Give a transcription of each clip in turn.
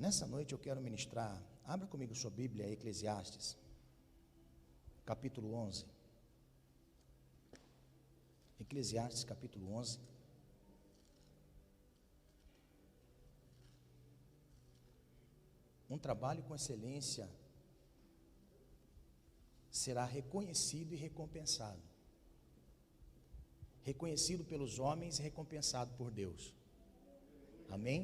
Nessa noite eu quero ministrar, abra comigo sua Bíblia, Eclesiastes, capítulo 11. Eclesiastes, capítulo 11. Um trabalho com excelência será reconhecido e recompensado. Reconhecido pelos homens e recompensado por Deus. Amém?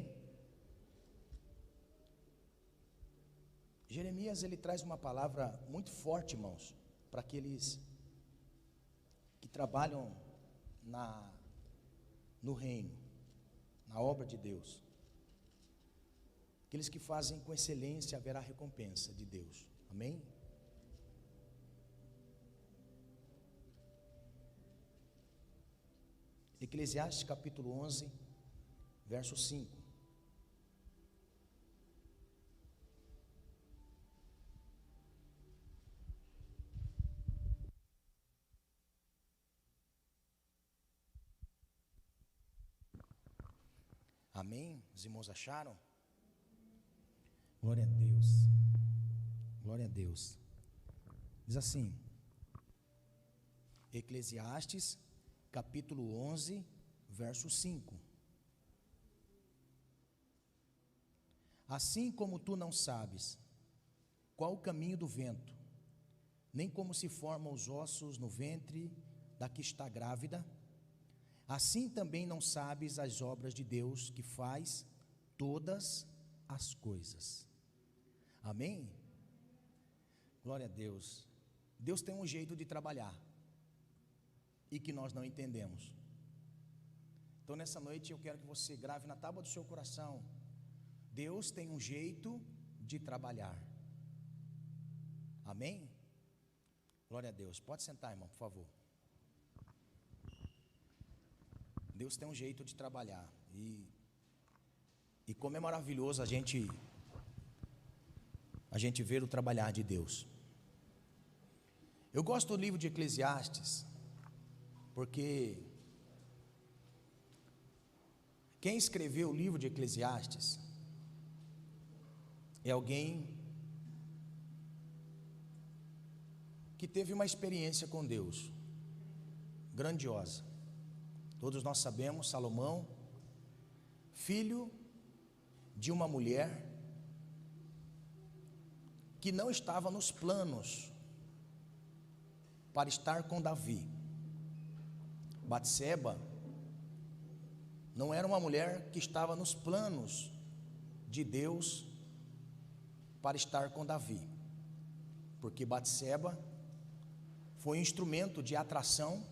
Jeremias, ele traz uma palavra muito forte, irmãos, para aqueles que trabalham no reino, na obra de Deus. Aqueles que fazem com excelência, haverá recompensa de Deus. Amém? Eclesiastes capítulo 11, verso 5. Amém? Os irmãos acharam? Glória a Deus. Glória a Deus. Diz assim, Eclesiastes capítulo 11, verso 5. Assim como tu não sabes qual o caminho do vento, nem como se formam os ossos no ventre da que está grávida, assim também não sabes as obras de Deus que faz todas as coisas. Amém? Glória a Deus. Deus tem um jeito de trabalhar e que nós não entendemos. Então nessa noite eu quero que você grave na tábua do seu coração: Deus tem um jeito de trabalhar. Amém? Glória a Deus. Pode sentar, irmão, por favor. Deus tem um jeito de trabalhar. E como é maravilhoso a gente ver o trabalhar de Deus. Eu gosto do livro de Eclesiastes, porque quem escreveu o livro de Eclesiastes é alguém que teve uma experiência com Deus grandiosa. Todos nós sabemos, Salomão, filho de uma mulher que não estava nos planos para estar com Davi. Batseba não era uma mulher que estava nos planos de Deus para estar com Davi, porque Batseba foi um instrumento de atração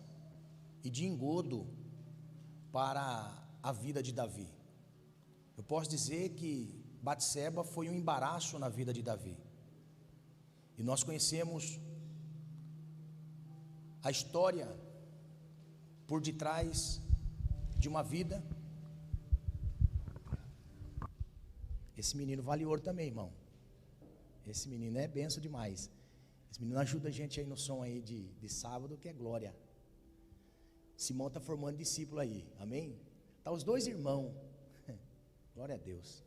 e de engodo para a vida de Davi. Eu posso dizer que Batseba foi um embaraço na vida de Davi. E nós conhecemos a história por detrás de uma vida. Esse menino vale ouro também, irmão. Esse menino é benção demais. Esse menino ajuda a gente aí no som aí de sábado, que é glória. Simão está formando discípulo aí, amém? Tá os dois irmãos, glória a Deus.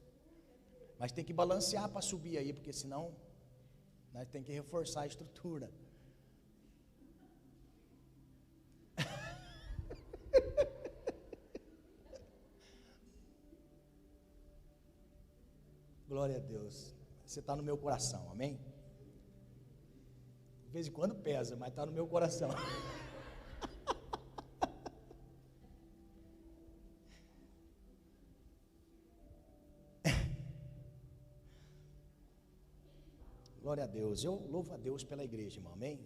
Mas tem que balancear para subir aí, porque senão nós tem que reforçar a estrutura. Glória a Deus. Você está no meu coração, amém? De vez em quando pesa, mas está no meu coração. Glória a Deus. Eu louvo a Deus pela igreja, irmão, amém?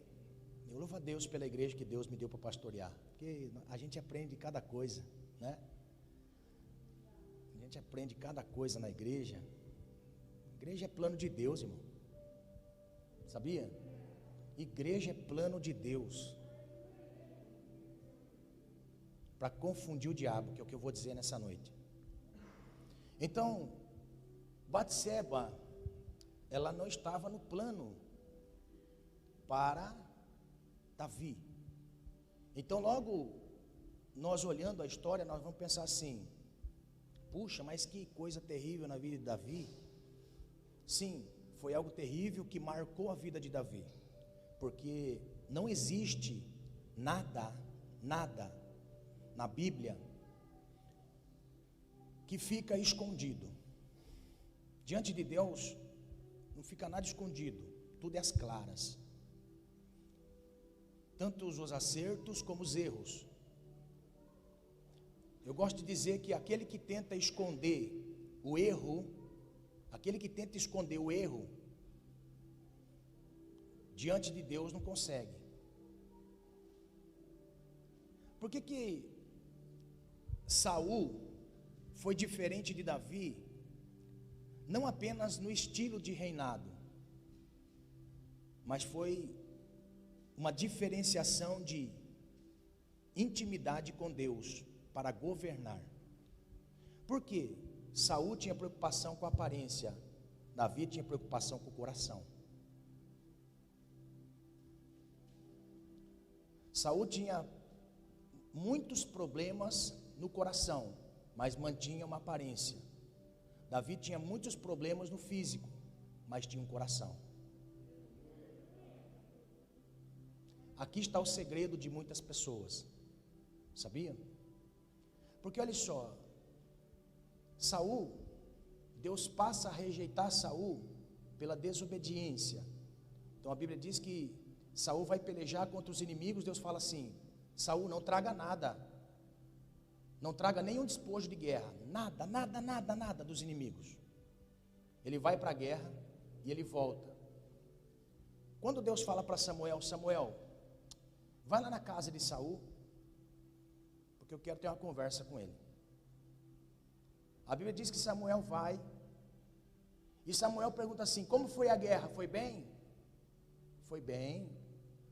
Eu louvo a Deus pela igreja que Deus me deu para pastorear, porque a gente aprende cada coisa, né? A gente aprende cada coisa na igreja. Igreja é plano de Deus, irmão. Sabia? Igreja é plano de Deus para confundir o diabo, que é o que eu vou dizer nessa noite. Então, Batseba, ela não estava no plano para Davi. Então logo nós olhando a história, nós vamos pensar assim: puxa, mas que coisa terrível na vida de Davi, Sim, foi algo terrível que marcou a vida de Davi, porque não existe nada na Bíblia que fica escondido. Diante de Deus não fica nada escondido, tudo é às claras, tanto os acertos como os erros. Eu gosto de dizer que aquele que tenta esconder o erro, diante de Deus não consegue. Por que Saul foi diferente de Davi? Não apenas no estilo de reinado, mas foi uma diferenciação de intimidade com Deus para governar. Por quê? Saul tinha preocupação com a aparência, Davi tinha preocupação com o coração. Saul tinha muitos problemas no coração, mas mantinha uma aparência. Davi tinha muitos problemas no físico, mas tinha um coração. Aqui está o segredo de muitas pessoas, sabia? Porque olha só, Saul, Deus passa a rejeitar Saul pela desobediência. Então a Bíblia diz que Saul vai pelejar contra os inimigos. Deus fala assim: Saul, não traga nada, não traga nenhum despojo de guerra, nada dos inimigos. Ele vai para a guerra e ele volta. Quando Deus fala para Samuel: Samuel, vai lá na casa de Saul, porque eu quero ter uma conversa com ele. A Bíblia diz que Samuel vai, e Samuel pergunta assim: como foi a guerra? Foi bem? Foi bem.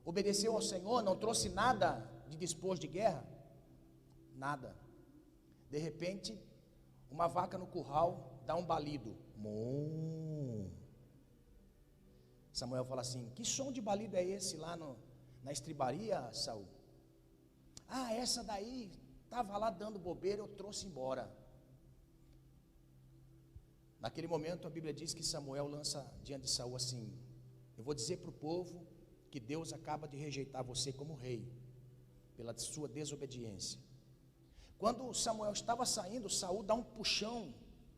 Obedeceu ao Senhor, não trouxe nada de despojo de guerra? Nada. De repente, uma vaca no curral dá um balido. Samuel fala assim: que som de balido é esse lá na estribaria, Saul? Ah, essa daí estava lá dando bobeira, eu trouxe embora. Naquele momento a Bíblia diz que Samuel lança diante de Saul assim: eu vou dizer para o povo que Deus acaba de rejeitar você como rei, pela sua desobediência. Quando Samuel estava saindo, Saul dá um puxão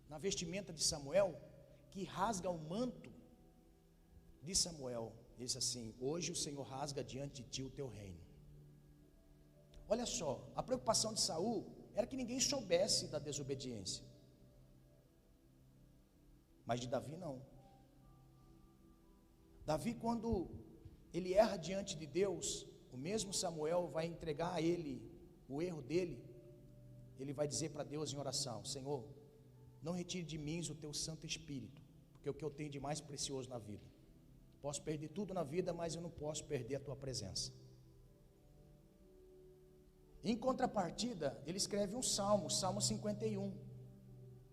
na vestimenta de Samuel, que rasga o manto de Samuel. Ele diz assim: hoje o Senhor rasga diante de ti o teu reino. Olha só, a preocupação de Saul era que ninguém soubesse da desobediência, mas de Davi não. Davi, quando ele erra diante de Deus, o mesmo Samuel vai entregar a ele o erro dele. Ele vai dizer para Deus em oração: Senhor, não retire de mim o teu Santo Espírito, porque é o que eu tenho de mais precioso na vida. Posso perder tudo na vida, mas eu não posso perder a tua presença. Em contrapartida, ele escreve um salmo, Salmo 51.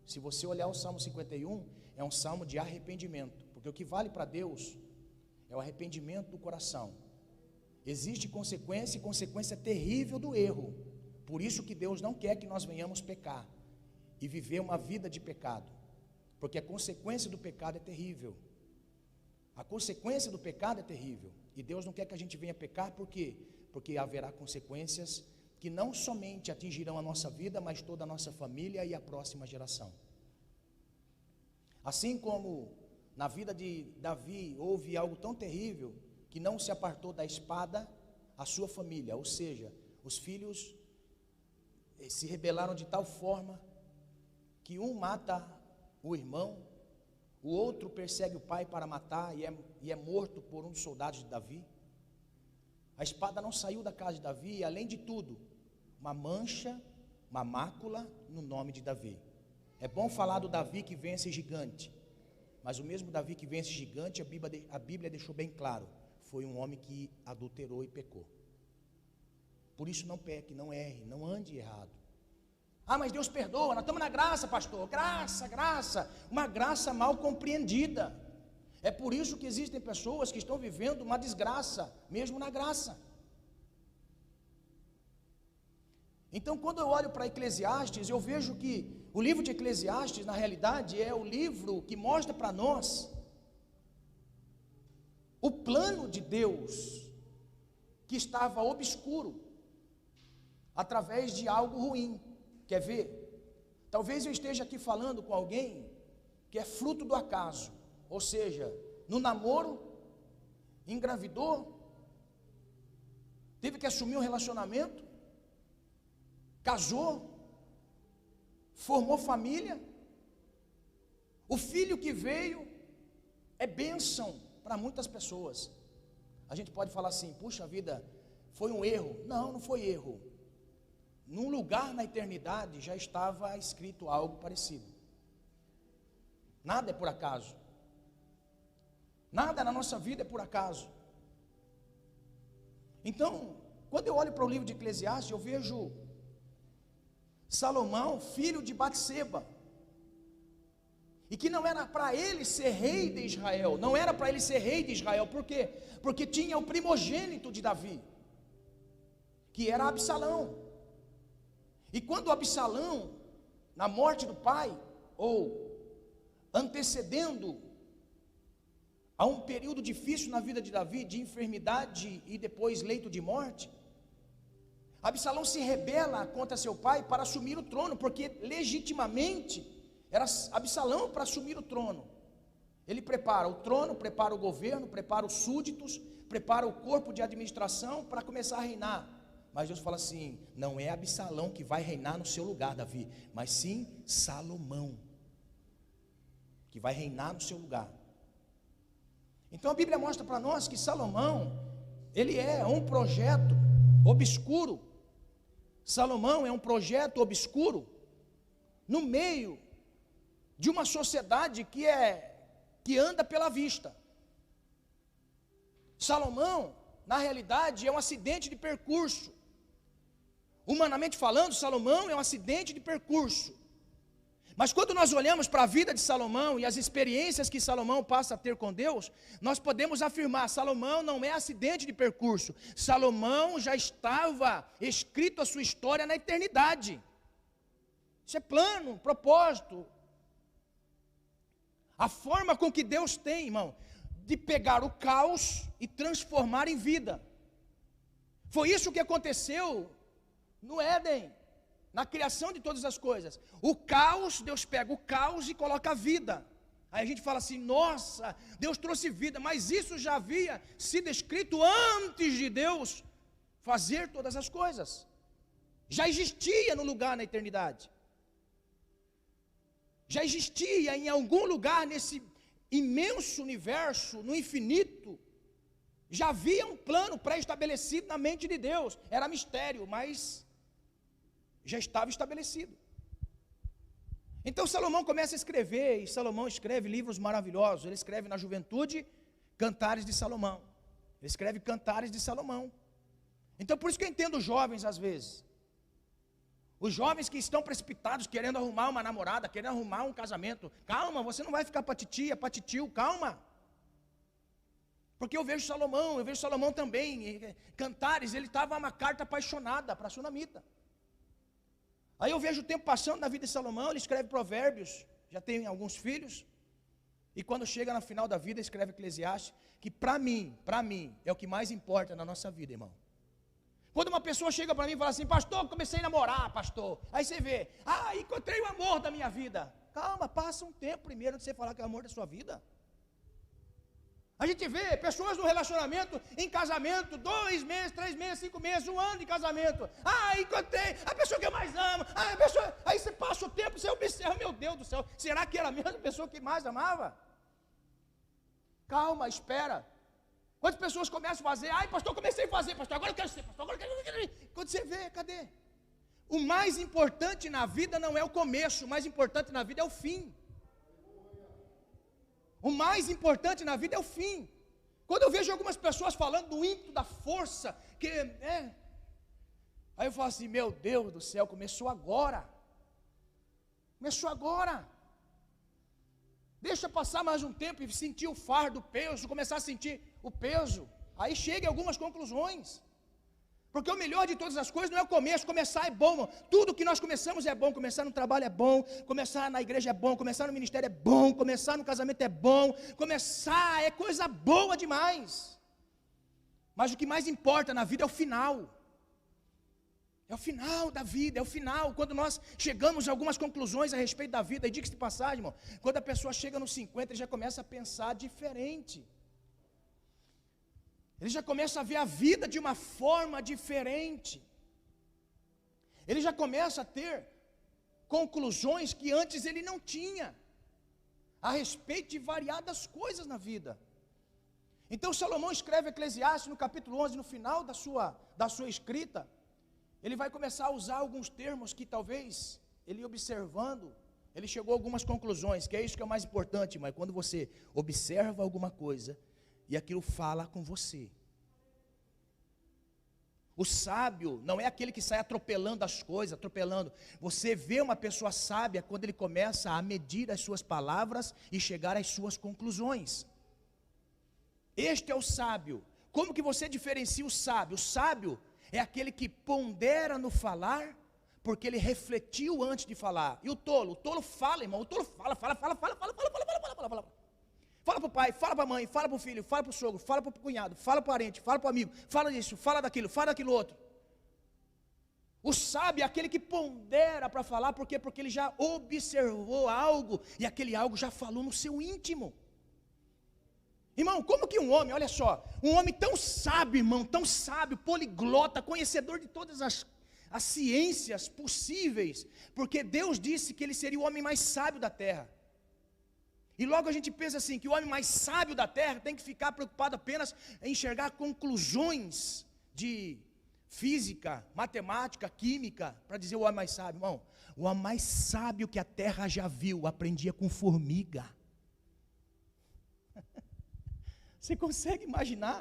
Se você olhar o Salmo 51, é um salmo de arrependimento, porque o que vale para Deus é o arrependimento do coração. Existe consequência, e consequência terrível do erro. Por isso que Deus não quer que nós venhamos pecar e viver uma vida de pecado, porque a consequência do pecado é terrível. A consequência do pecado é terrível, e Deus não quer que a gente venha pecar. Por quê? Porque haverá consequências que não somente atingirão a nossa vida, mas toda a nossa família e a próxima geração. Assim como na vida de Davi houve algo tão terrível, que não se apartou da espada a sua família, ou seja, os filhos se rebelaram de tal forma que um mata o irmão, o outro persegue o pai para matar e é morto por um dos soldados de Davi. A espada não saiu da casa de Davi, e além de tudo, uma mancha, uma mácula no nome de Davi. É bom falar do Davi que vence gigante, mas o mesmo Davi que vence gigante, a Bíblia deixou bem claro, foi um homem que adulterou e pecou. Por isso não peque, não erre, não ande errado. Ah, mas Deus perdoa, nós estamos na graça, pastor. Graça, uma graça mal compreendida. É por isso que existem pessoas que estão vivendo uma desgraça, mesmo na graça. Então, quando eu olho para Eclesiastes, eu vejo que o livro de Eclesiastes, na realidade, é o livro que mostra para nós o plano de Deus que estava obscuro através de algo ruim. Quer ver? Talvez eu esteja aqui falando com alguém que é fruto do acaso, ou seja, no namoro, engravidou, teve que assumir um relacionamento, casou, formou família, o filho que veio é bênção para muitas pessoas. A gente pode falar assim, puxa vida, foi um erro. Não, não foi erro. Num lugar na eternidade já estava escrito algo parecido. Nada é por acaso. Nada na nossa vida é por acaso. Então, quando eu olho para o livro de Eclesiastes, eu vejo Salomão, filho de Batseba, e que não era para ele ser rei de Israel, não era para ele ser rei de Israel, por quê? Porque tinha o primogênito de Davi, que era Absalão, e quando Absalão, na morte do pai, ou antecedendo a um período difícil na vida de Davi, de enfermidade e depois leito de morte, Absalão se rebela contra seu pai para assumir o trono, porque legitimamente era Absalão para assumir o trono. Ele prepara o trono, prepara o governo, prepara os súditos, prepara o corpo de administração para começar a reinar. Mas Deus fala assim, não é Absalão que vai reinar no seu lugar, Davi, mas sim Salomão, que vai reinar no seu lugar. Então a Bíblia mostra para nós que Salomão, ele é um projeto obscuro. Salomão é um projeto obscuro no meio de uma sociedade que anda pela vista. Salomão, na realidade, é um acidente de percurso. Humanamente falando, Salomão é um acidente de percurso. Mas quando nós olhamos para a vida de Salomão e as experiências que Salomão passa a ter com Deus, nós podemos afirmar, Salomão não é acidente de percurso. Salomão já estava escrito a sua história na eternidade. Isso é plano, propósito. A forma com que Deus tem, irmão, de pegar o caos e transformar em vida. Foi isso que aconteceu no Éden, na criação de todas as coisas. O caos, Deus pega o caos e coloca a vida. Aí a gente fala assim, nossa, Deus trouxe vida, mas isso já havia sido escrito antes de Deus fazer todas as coisas. Já existia no lugar na eternidade. Já existia em algum lugar nesse imenso universo, no infinito, já havia um plano pré-estabelecido na mente de Deus. Era mistério, mas já estava estabelecido. Então Salomão começa a escrever, e Salomão escreve livros maravilhosos. Ele escreve na juventude, Cantares de Salomão. Ele escreve Cantares de Salomão. Então por isso que eu entendo os jovens às vezes. Os jovens que estão precipitados, querendo arrumar uma namorada, querendo arrumar um casamento. Calma, você não vai ficar para titia, para titio, calma. Porque eu vejo Salomão também, Cantares, ele estava uma carta apaixonada para a sunamita. Aí eu vejo o tempo passando na vida de Salomão, ele escreve Provérbios, já tem alguns filhos. E quando chega no final da vida, escreve Eclesiastes, que para mim, é o que mais importa na nossa vida, irmão. Quando uma pessoa chega para mim e fala assim, pastor, comecei a namorar, pastor. Aí você vê, encontrei o amor da minha vida. Calma, passa um tempo primeiro antes de você falar que é o amor da sua vida. A gente vê pessoas no relacionamento, em casamento, 2 meses, 3 meses, 5 meses, 1 ano de casamento. Encontrei a pessoa que eu mais amo. Aí você passa o tempo, você observa, meu Deus do céu, será que era a mesma pessoa que mais amava? Calma, espera. Quantas pessoas começam a fazer, pastor, comecei a fazer, pastor, agora eu quero ser, pastor, agora eu quero ir. Quando você vê, cadê? O mais importante na vida não é o começo, o mais importante na vida é o fim. O mais importante na vida é o fim. Quando eu vejo algumas pessoas falando do ímpeto, da força, aí eu falo assim, meu Deus do céu, começou agora. Começou agora. Deixa passar mais um tempo e sentir o fardo, o peso, começar a sentir o peso. Aí chega a algumas conclusões. Porque o melhor de todas as coisas não é o começo. Começar é bom, irmão. Tudo que nós começamos é bom. Começar no trabalho é bom, começar na igreja é bom, começar no ministério é bom, começar no casamento é bom, começar é coisa boa demais. Mas o que mais importa na vida é o final. É o final da vida, é o final. Quando nós chegamos a algumas conclusões a respeito da vida, e diga-se de passagem, irmão, quando a pessoa chega nos 50, ele já começa a pensar diferente. Ele já começa a ver a vida de uma forma diferente. Ele já começa a ter conclusões que antes ele não tinha, a respeito de variadas coisas na vida. Então Salomão escreve Eclesiastes no capítulo 11, no final da sua escrita, ele vai começar a usar alguns termos que talvez, ele observando, ele chegou a algumas conclusões, que é isso que é o mais importante, mas quando você observa alguma coisa, e aquilo fala com você. O sábio não é aquele que sai atropelando as coisas, atropelando. Você vê uma pessoa sábia quando ele começa a medir as suas palavras e chegar às suas conclusões. Este é o sábio. Como que você diferencia o sábio? O sábio é aquele que pondera no falar, porque ele refletiu antes de falar. E o tolo fala, irmão, o tolo fala. Fala para o pai, fala para a mãe, fala para o filho, fala para o sogro, fala para o cunhado, fala para o parente, fala para o amigo, fala disso, fala daquilo outro. O sábio é aquele que pondera para falar, por quê? Porque ele já observou algo, e aquele algo já falou no seu íntimo. Irmão, como que um homem, olha só, um homem tão sábio, irmão, tão sábio, poliglota, conhecedor de todas as ciências possíveis, porque Deus disse que ele seria o homem mais sábio da terra. E logo a gente pensa assim, que o homem mais sábio da terra tem que ficar preocupado apenas em enxergar conclusões de física, matemática, química, para dizer o homem mais sábio. Irmão, o homem mais sábio que a terra já viu, aprendia com formiga. Você consegue imaginar?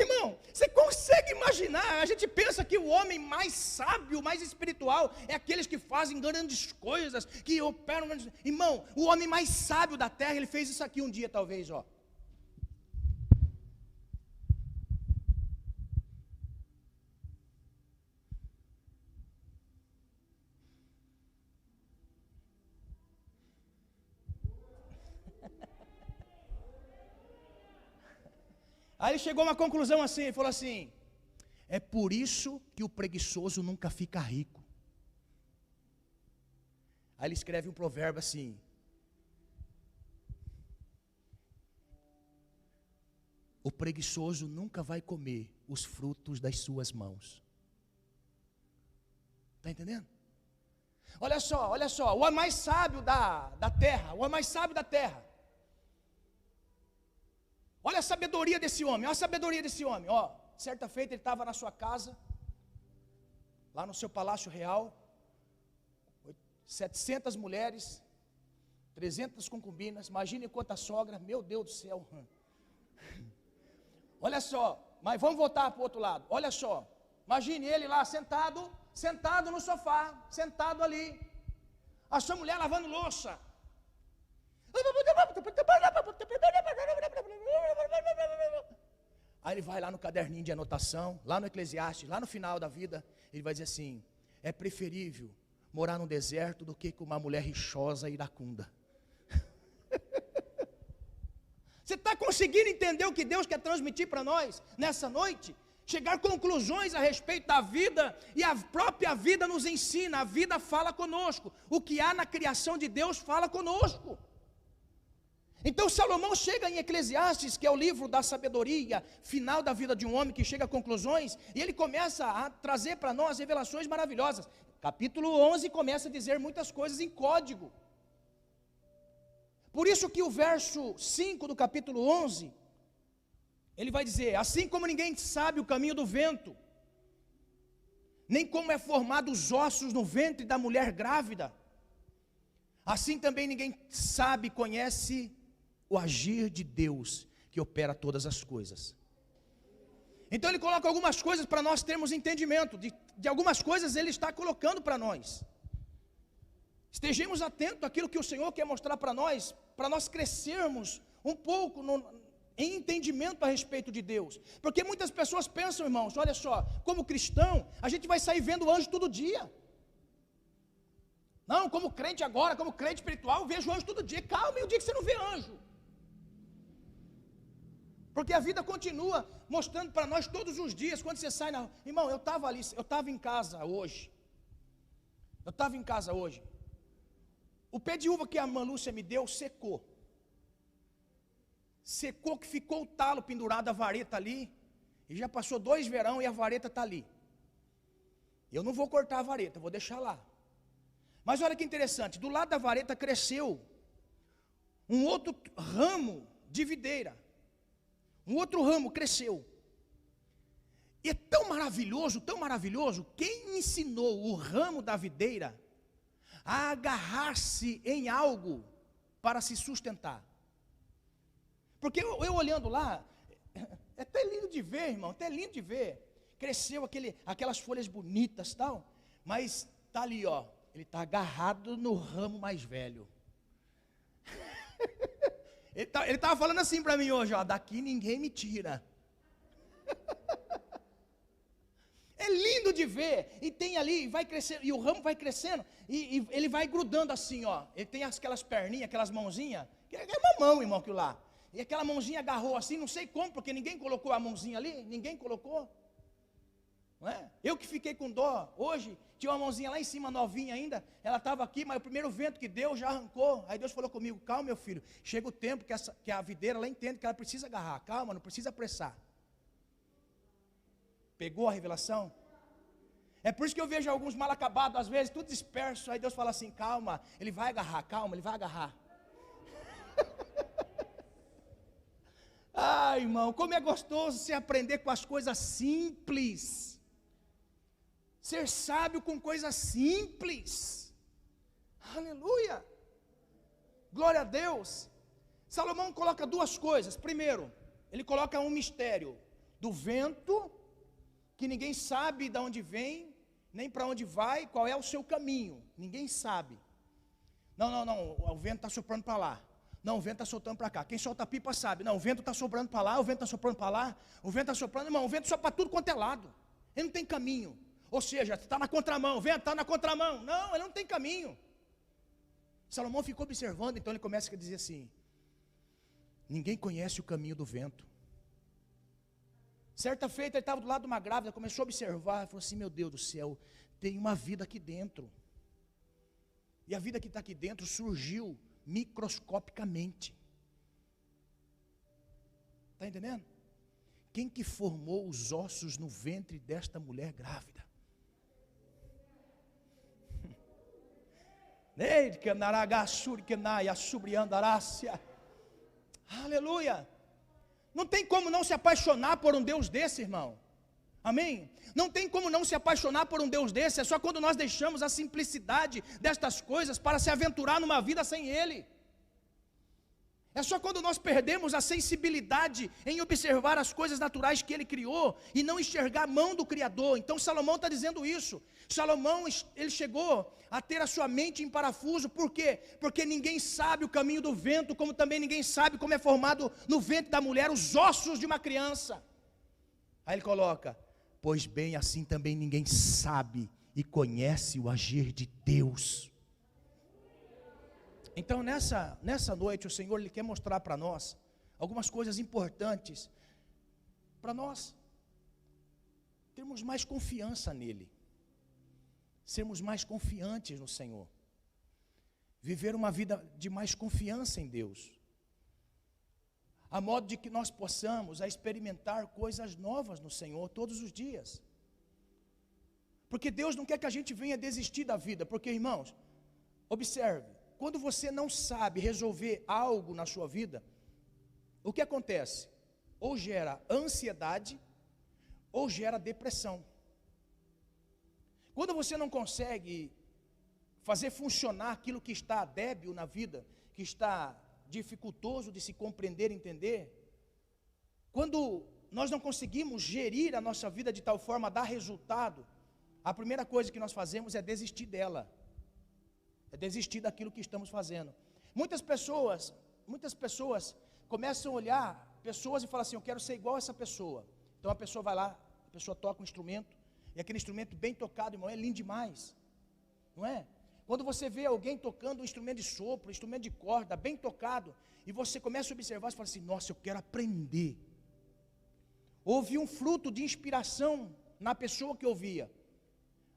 Irmão, você consegue imaginar? A gente pensa que o homem mais sábio, mais espiritual, é aqueles que fazem grandes coisas, que operam grandes... Irmão, o homem mais sábio da terra, ele fez isso aqui um dia talvez, ó. Aí ele chegou a uma conclusão assim, ele falou assim: é por isso que o preguiçoso nunca fica rico. Aí ele escreve um provérbio assim: o preguiçoso nunca vai comer os frutos das suas mãos. Está entendendo? Olha só, o homem mais sábio da terra, o homem mais sábio da terra. Olha a sabedoria desse homem, olha a sabedoria desse homem. Ó, certa feita ele estava na sua casa, lá no seu palácio real, 700 mulheres, 300 concubinas, imagine quanta sogra, meu Deus do céu. Olha só, mas vamos voltar para o outro lado. Olha só, imagine ele lá sentado no sofá, sentado ali, a sua mulher lavando louça. Aí ele vai lá no caderninho de anotação, lá no Eclesiastes, lá no final da vida, ele vai dizer assim: é preferível morar no deserto do que com uma mulher rixosa e iracunda. Você está conseguindo entender o que Deus quer transmitir para nós nessa noite? Chegar a conclusões a respeito da vida, e a própria vida nos ensina, a vida fala conosco, o que há na criação de Deus fala conosco. Então Salomão chega em Eclesiastes, que é o livro da sabedoria final da vida de um homem, que chega a conclusões, e ele começa a trazer para nós revelações maravilhosas. Capítulo 11 começa a dizer muitas coisas em código. Por isso que o verso 5 do capítulo 11, ele vai dizer: assim como ninguém sabe o caminho do vento, nem como é formado os ossos no ventre da mulher grávida, assim também ninguém sabe, conhece o agir de Deus, que opera todas as coisas. Então ele coloca algumas coisas para nós termos entendimento, de algumas coisas ele está colocando para nós. Estejamos atentos àquilo que o Senhor quer mostrar para nós crescermos um pouco em entendimento a respeito de Deus. Porque muitas pessoas pensam, irmãos, olha só, como cristão, a gente vai sair vendo anjo todo dia. Não, como crente agora, como crente espiritual, eu vejo anjo todo dia. Calma, e o dia que você não vê anjo? Porque a vida continua mostrando para nós todos os dias, quando você sai na rua. Irmão, eu estava em casa hoje. O pé de uva que a irmã Lúcia me deu secou. Secou que ficou o talo pendurado, a vareta ali. E já passou 2 verão e a vareta está ali. Eu não vou cortar a vareta, vou deixar lá. Mas olha que interessante, do lado da vareta cresceu um outro ramo de videira. Um outro ramo cresceu. E é tão maravilhoso, quem ensinou o ramo da videira a agarrar-se em algo para se sustentar? Porque eu olhando lá, é até lindo de ver, irmão, até lindo de ver. Cresceu aquelas folhas bonitas e tal, mas está ali, ó, ele está agarrado no ramo mais velho. Ele estava falando assim para mim hoje, ó, daqui ninguém me tira. É lindo de ver, e tem ali, vai crescendo, e o ramo vai crescendo, e ele vai grudando assim, ó. Ele tem aquelas perninhas, aquelas mãozinhas, que é uma mão, irmão, aquilo lá. E aquela mãozinha agarrou assim, não sei como, porque ninguém colocou a mãozinha ali, ninguém colocou. Não é? Eu que fiquei com dó, hoje, tinha uma mãozinha lá em cima, novinha ainda, ela estava aqui, mas o primeiro vento que deu, já arrancou. Aí Deus falou comigo, calma meu filho, chega o tempo que a videira, ela entende que ela precisa agarrar, calma, não precisa apressar. Pegou a revelação? É por isso que eu vejo alguns mal acabados, às vezes, tudo disperso, aí Deus fala assim, calma, ele vai agarrar, calma, ele vai agarrar. Ai, irmão, como é gostoso você aprender com as coisas simples. Ser sábio com coisas simples. Aleluia. Glória a Deus. Salomão coloca 2 coisas. Primeiro, ele coloca um mistério do vento, que ninguém sabe de onde vem, nem para onde vai, qual é o seu caminho. Ninguém sabe. Não, o vento está soprando para lá. Não, o vento está soltando para cá. Quem solta a pipa sabe. Não, o vento está soprando para lá, o vento está soprando para lá, o vento está soprando, irmão, o vento sopra para tudo quanto é lado. Ele não tem caminho. Ou seja, está na contramão, o vento está na contramão. Não, ele não tem caminho. Salomão ficou observando, então ele começa a dizer assim: ninguém conhece o caminho do vento. Certa feita ele estava do lado de uma grávida, começou a observar, falou assim: meu Deus do céu, tem uma vida aqui dentro. E a vida que está aqui dentro surgiu microscopicamente. Está entendendo? Quem que formou os ossos no ventre desta mulher grávida? Aleluia. Não tem como não se apaixonar por um Deus desse, irmão. Amém? Não tem como não se apaixonar por um Deus desse. É só quando nós deixamos a simplicidade destas coisas para se aventurar numa vida sem Ele. É só quando nós perdemos a sensibilidade em observar as coisas naturais que Ele criou e não enxergar a mão do Criador. Então Salomão está dizendo isso. Salomão, ele chegou a ter a sua mente em parafuso. Por quê? Porque ninguém sabe o caminho do vento, como também ninguém sabe como é formado no ventre da mulher os ossos de uma criança. Aí ele coloca: pois bem, assim também ninguém sabe e conhece o agir de Deus. Então nessa noite o Senhor Ele quer mostrar para nós algumas coisas importantes, para nós termos mais confiança nele, sermos mais confiantes no Senhor, viver uma vida de mais confiança em Deus, a modo de que nós possamos experimentar coisas novas no Senhor todos os dias. Porque Deus não quer que a gente venha desistir da vida. Porque, irmãos, observe, quando você não sabe resolver algo na sua vida, o que acontece? Ou gera ansiedade, ou gera depressão. Quando você não consegue fazer funcionar aquilo que está débil na vida, que está dificultoso de se compreender e entender, quando nós não conseguimos gerir a nossa vida de tal forma a dar resultado, a primeira coisa que nós fazemos é desistir dela, é desistir daquilo que estamos fazendo. Muitas pessoas começam a olhar pessoas e fala assim, eu quero ser igual a essa pessoa. Então a pessoa vai lá, a pessoa toca um instrumento, e aquele instrumento bem tocado, irmão, é lindo demais, não é? Quando você vê alguém tocando um instrumento de sopro, um instrumento de corda, bem tocado, e você começa a observar, você fala assim, nossa, eu quero aprender. Houve um fruto de inspiração na pessoa que ouvia.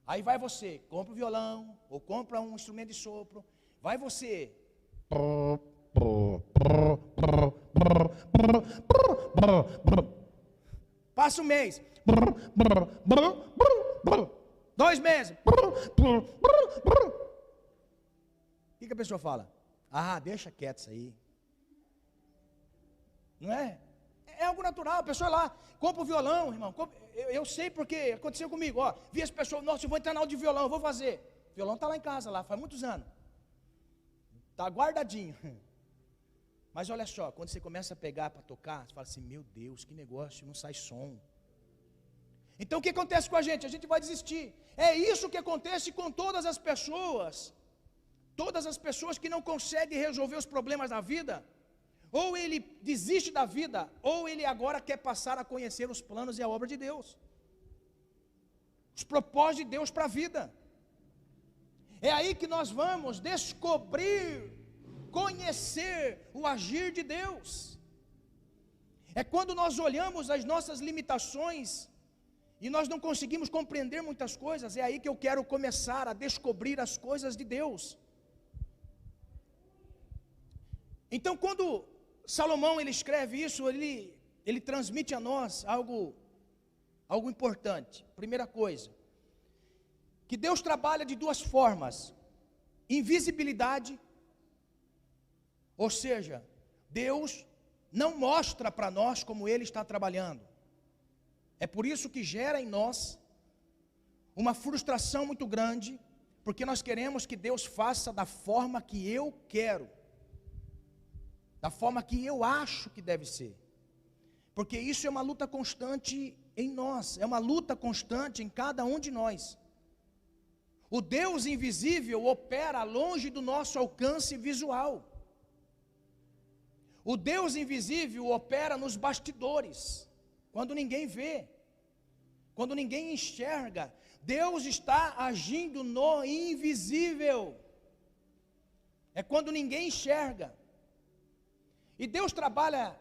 Aí vai você, compra o violão, ou compra um instrumento de sopro, vai você. Passa um mês. 2 meses. O que a pessoa fala? Ah, deixa quieto isso aí. Não é? É algo natural, a pessoa lá, compra o violão, irmão. Eu sei porque aconteceu comigo, ó. Vi as pessoas, nossa, eu vou entrar na aula de violão, eu vou fazer. O violão está lá em casa, lá, faz muitos anos. Está guardadinho. Mas olha só, quando você começa a pegar para tocar, você fala assim, meu Deus, que negócio, não sai som. Então o que acontece com a gente? A gente vai desistir. É isso que acontece com todas as pessoas. Todas as pessoas que não conseguem resolver os problemas da vida. Ou ele desiste da vida, ou ele agora quer passar a conhecer os planos e a obra de Deus. Os propósitos de Deus para a vida. É aí que nós vamos descobrir, conhecer o agir de Deus. É quando nós olhamos as nossas limitações e nós não conseguimos compreender muitas coisas, é aí que eu quero começar a descobrir as coisas de Deus. Então, quando Salomão ele escreve isso, ele transmite a nós algo importante. Primeira coisa, que Deus trabalha de 2 formas: invisibilidade, ou seja, Deus não mostra para nós como Ele está trabalhando. É por isso que gera em nós uma frustração muito grande, porque nós queremos que Deus faça da forma que eu quero, da forma que eu acho que deve ser, porque isso é uma luta constante em nós, é uma luta constante em cada um de nós. O Deus invisível opera longe do nosso alcance visual. O Deus invisível opera nos bastidores, quando ninguém vê, quando ninguém enxerga. Deus está agindo no invisível, é quando ninguém enxerga. E Deus trabalha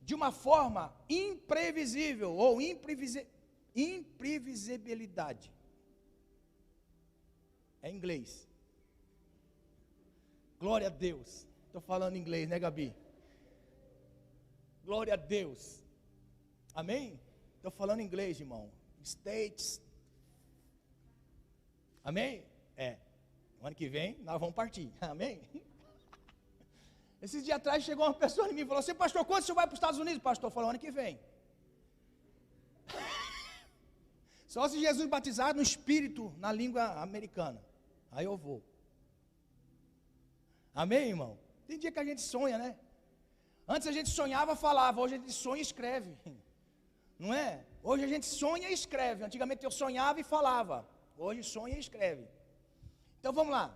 de uma forma imprevisível, ou imprevisibilidade. É inglês. Glória a Deus. Estou falando inglês, né, Gabi? Glória a Deus. Amém? Estou falando inglês, irmão. States. Amém? O ano que vem nós vamos partir. Amém? Esses dias atrás chegou uma pessoa em mim e falou assim, pastor, quando você vai para os Estados Unidos? Pastor, falou, ano que vem. Só se Jesus batizar no Espírito, na língua americana. Aí eu vou. Amém, irmão? Tem dia que a gente sonha, né? Antes a gente sonhava, falava. Hoje a gente sonha e escreve. Não é? Hoje a gente sonha e escreve. Antigamente eu sonhava e falava. Hoje sonha e escreve. Então vamos lá.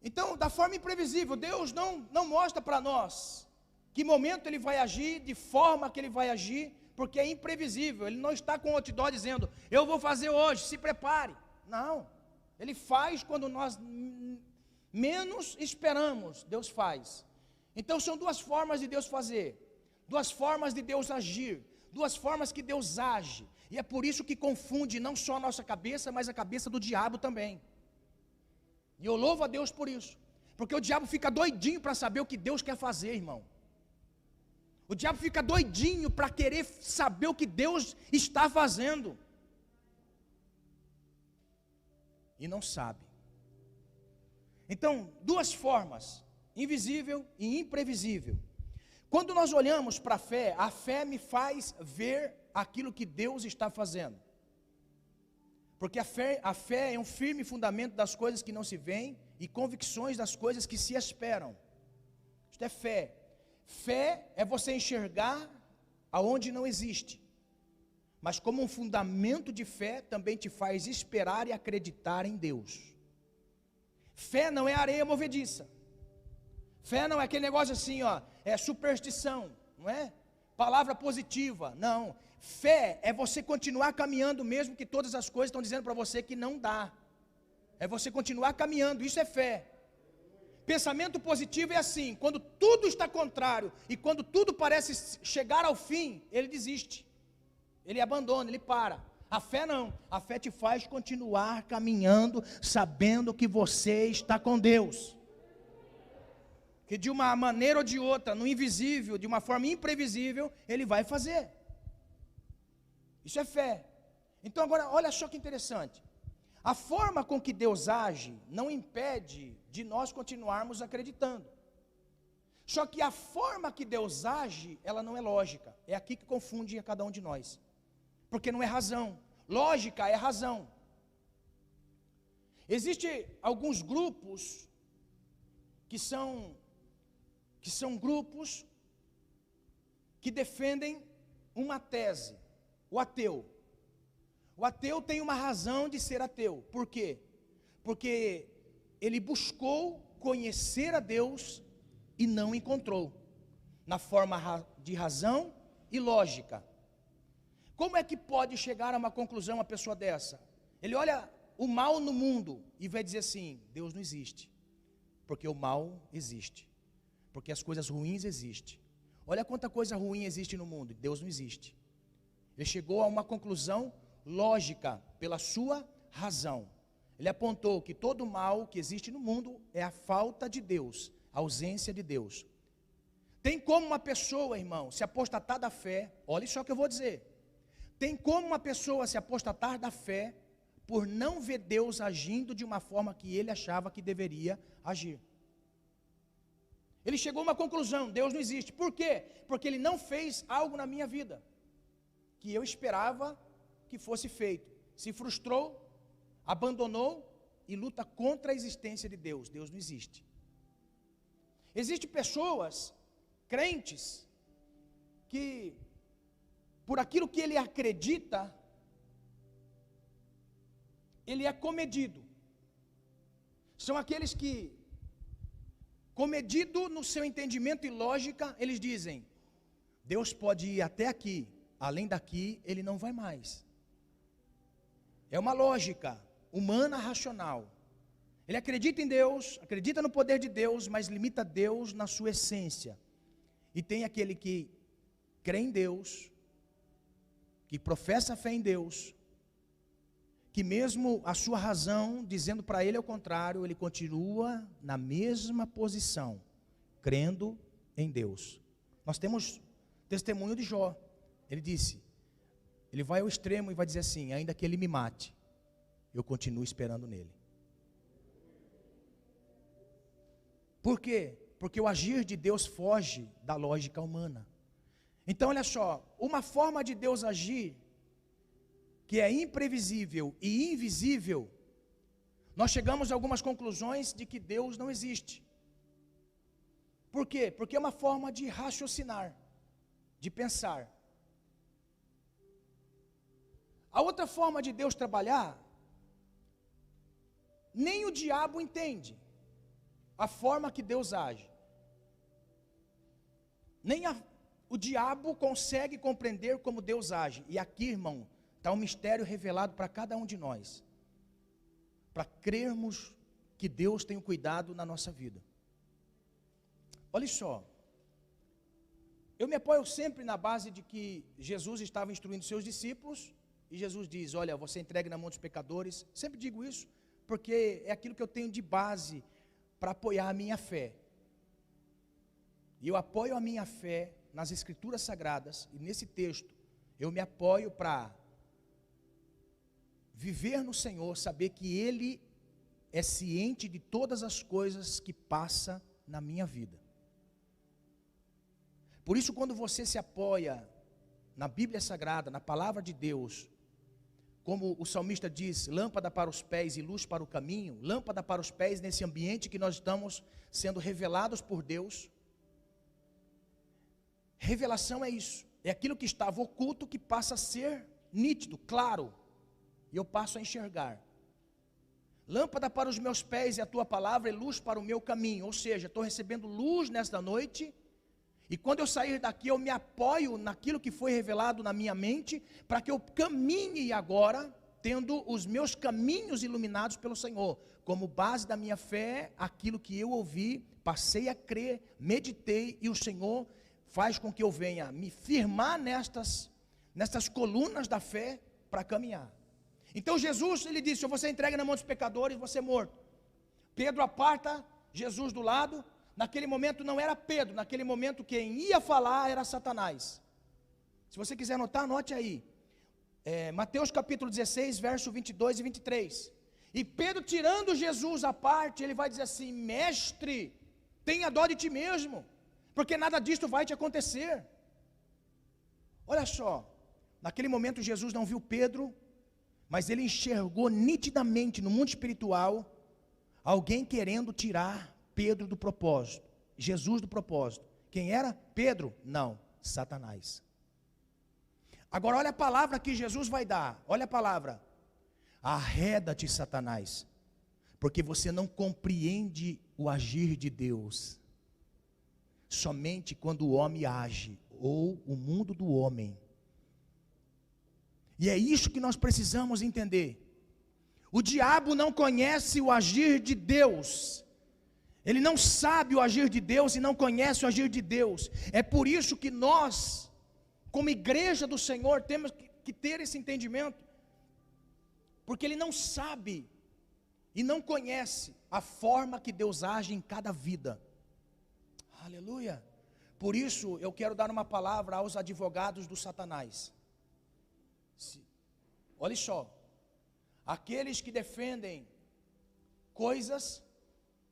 Então, da forma imprevisível, Deus não mostra para nós que momento Ele vai agir, de forma que Ele vai agir, porque é imprevisível. Ele não está com o outdoor dizendo, eu vou fazer hoje, se prepare. Não, Ele faz quando nós menos esperamos, Deus faz. Então são 2 formas de Deus fazer, 2 formas de Deus agir, 2 formas que Deus age. E é por isso que confunde não só a nossa cabeça, mas a cabeça do diabo também. E eu louvo a Deus por isso, porque o diabo fica doidinho para saber o que Deus quer fazer, irmão. O diabo fica doidinho para querer saber o que Deus está fazendo. E não sabe. Então, 2 formas, invisível e imprevisível. Quando nós olhamos para a fé me faz ver aquilo que Deus está fazendo. Porque a fé é um firme fundamento das coisas que não se veem e convicções das coisas que se esperam. Isto é fé. Fé é você enxergar aonde não existe. Mas como um fundamento de fé também te faz esperar e acreditar em Deus. Fé não é areia movediça. Fé não é aquele negócio assim, ó, é superstição. não é? Palavra positiva, não. Fé é você continuar caminhando mesmo que todas as coisas estão dizendo para você que não dá. É você continuar caminhando, isso é fé. Pensamento positivo é assim, quando tudo está contrário e quando tudo parece chegar ao fim, ele desiste. Ele abandona, ele para. A fé não, a fé te faz continuar caminhando, sabendo que você está com Deus. Que de uma maneira ou de outra, no invisível, de uma forma imprevisível, Ele vai fazer. Isso é fé. Então agora, olha só que interessante. A forma com que Deus age não impede de nós continuarmos acreditando. Só que a forma que Deus age, ela não é lógica. É aqui que confunde a cada um de nós. Porque não é razão. Lógica é razão. Existem alguns grupos que são grupos que defendem uma tese, o ateu. O ateu tem uma razão de ser ateu. Por quê? Porque ele buscou conhecer a Deus e não encontrou, na forma de razão e lógica. Como é que pode chegar a uma conclusão uma pessoa dessa? Ele olha o mal no mundo e vai dizer assim: Deus não existe, porque o mal existe, porque as coisas ruins existem. Olha quanta coisa ruim existe no mundo, Deus não existe. Ele chegou a uma conclusão lógica pela sua razão. Ele apontou que todo mal que existe no mundo é a falta de Deus, a ausência de Deus. Tem como uma pessoa, irmão, se apostatar da fé? Olha só o que eu vou dizer. Tem como uma pessoa se apostatar da fé por não ver Deus agindo de uma forma que ele achava que deveria agir. Ele chegou a uma conclusão: Deus não existe. Por quê? Porque ele não fez algo na minha vida que eu esperava que fosse feito. Se frustrou, abandonou e luta contra a existência de Deus. Deus não existe. Existem pessoas, crentes, que por aquilo que ele acredita, ele é comedido. São aqueles que, comedido no seu entendimento e lógica, eles dizem: Deus pode ir até aqui, além daqui ele não vai mais. É uma lógica humana racional. Ele acredita em Deus, acredita no poder de Deus, mas limita Deus na sua essência. E tem aquele que crê em Deus, que professa fé em Deus, que mesmo a sua razão dizendo para ele ao contrário, ele continua na mesma posição, crendo em Deus. Nós temos testemunho de Jó. Ele disse, ele vai ao extremo e vai dizer assim: ainda que ele me mate, eu continuo esperando nele. Por quê? Porque o agir de Deus foge da lógica humana. Então olha só, uma forma de Deus agir que é imprevisível e invisível, nós chegamos a algumas conclusões de que Deus não existe. Por quê? Porque é uma forma de raciocinar, de pensar. A outra forma de Deus trabalhar, nem o diabo entende a forma que Deus age. Nem o diabo consegue compreender como Deus age. E aqui, irmão, está um mistério revelado para cada um de nós, para crermos que Deus tem um cuidado na nossa vida. Olha só, eu me apoio sempre na base de que Jesus estava instruindo seus discípulos, e Jesus diz: olha, você entregue na mão dos pecadores. Sempre digo isso, porque é aquilo que eu tenho de base para apoiar a minha fé. E eu apoio a minha fé nas Escrituras Sagradas, e nesse texto eu me apoio para viver no Senhor, saber que Ele é ciente de todas as coisas que passa na minha vida. Por isso, quando você se apoia na Bíblia Sagrada, na Palavra de Deus, como o salmista diz, lâmpada para os pés e luz para o caminho, lâmpada para os pés nesse ambiente que nós estamos sendo revelados por Deus. Revelação é isso, é aquilo que estava oculto que passa a ser nítido, claro, e eu passo a enxergar. Lâmpada para os meus pés é a tua palavra e luz para o meu caminho. Ou seja, estou recebendo luz nesta noite E quando eu sair daqui, eu me apoio naquilo que foi revelado na minha mente, para que eu caminhe agora, tendo os meus caminhos iluminados pelo Senhor, como base da minha fé, aquilo que eu ouvi, passei a crer, meditei, e o Senhor faz com que eu venha me firmar nestas colunas da fé, para caminhar. Então Jesus, ele disse: se você entrega na mão dos pecadores, você é morto. Pedro aparta Jesus do lado. Naquele momento não era Pedro, naquele momento quem ia falar era Satanás. Se você quiser anotar, anote aí. Mateus capítulo 16, verso 22 e 23. E Pedro, tirando Jesus à parte, ele vai dizer assim: mestre, tenha dó de ti mesmo, porque nada disto vai te acontecer. Olha só, naquele momento Jesus não viu Pedro, mas ele enxergou nitidamente no mundo espiritual alguém querendo tirar Pedro do propósito, Jesus do propósito. Quem era? Pedro? Não, Satanás. Agora olha a palavra que Jesus vai dar, olha a palavra: arreda-te, Satanás, porque você não compreende o agir de Deus, somente quando o homem age, ou o mundo do homem. E é isso que nós precisamos entender. O diabo não conhece o agir de Deus, ele não sabe o agir de Deus e não conhece o agir de Deus. É por isso que nós, como igreja do Senhor, temos que ter esse entendimento, porque ele não sabe e não conhece a forma que Deus age em cada vida. Aleluia. Por isso eu quero dar uma palavra aos advogados do Satanás. Olha só, aqueles que defendem coisas